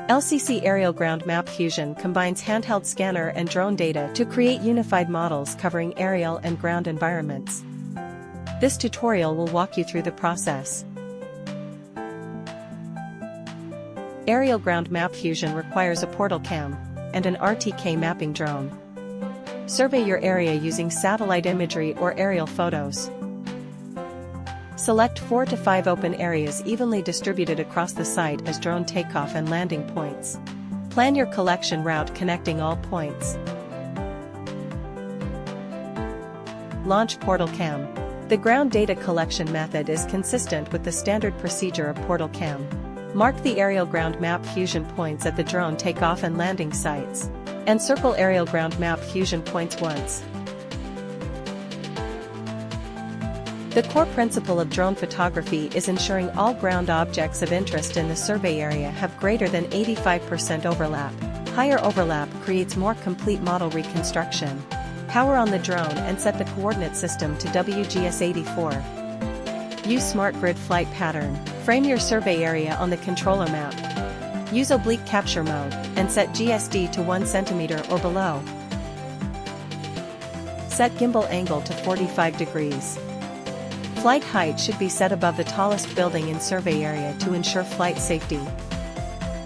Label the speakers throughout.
Speaker 1: LCC Aerial Ground Map Fusion combines handheld scanner and drone data to create unified models covering aerial and ground environments. This tutorial will walk you through the process. Aerial Ground Map Fusion requires a PortalCam and an RTK mapping drone. Survey your area using satellite imagery or aerial photos. Select 4 to 5 open areas evenly distributed across the site as drone takeoff and landing points. Plan your collection route connecting all points. Launch PortalCam. The ground data collection method is consistent with the standard procedure of PortalCam. Mark the aerial ground map fusion points at the drone takeoff and landing sites. And circle aerial ground map fusion points once. The core principle of drone photography is ensuring all ground objects of interest in the survey area have greater than 85% overlap. Higher overlap creates more complete model reconstruction. Power on the drone and set the coordinate system to WGS84. Use Smart Grid Flight Pattern. Frame your survey area on the controller map. Use oblique capture mode, and set GSD to 1 cm or below. Set gimbal angle to 45 degrees. Flight height should be set above the tallest building in survey area to ensure flight safety.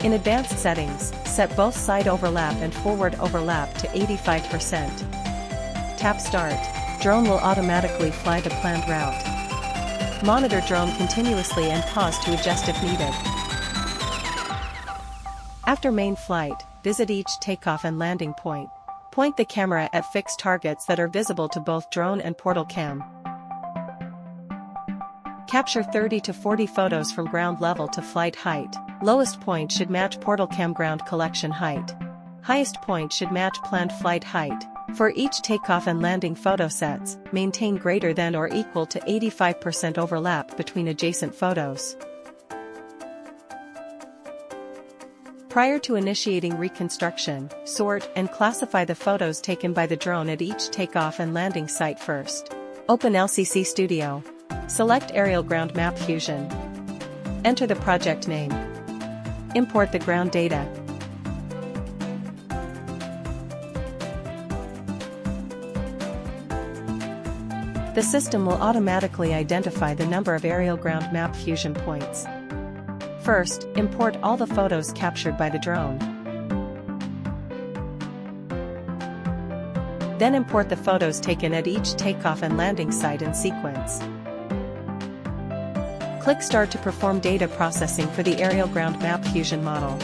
Speaker 1: In advanced settings, set both side overlap and forward overlap to 85%. Tap Start. Drone will automatically fly the planned route. Monitor drone continuously and pause to adjust if needed. After main flight, visit each takeoff and landing point. Point the camera at fixed targets that are visible to both drone and PortalCam. Capture 30 to 40 photos from ground level to flight height. Lowest point should match PortalCam ground collection height. Highest point should match planned flight height. For each takeoff and landing photo sets, maintain greater than or equal to 85% overlap between adjacent photos. Prior to initiating reconstruction, sort and classify the photos taken by the drone at each takeoff and landing site first. Open LCC Studio. Select Aerial Ground Map Fusion. Enter the project name. Import the ground data. The system will automatically identify the number of aerial ground map fusion points. First, import all the photos captured by the drone. Then import the photos taken at each takeoff and landing site in sequence. Click Start to perform data processing for the aerial ground map fusion model.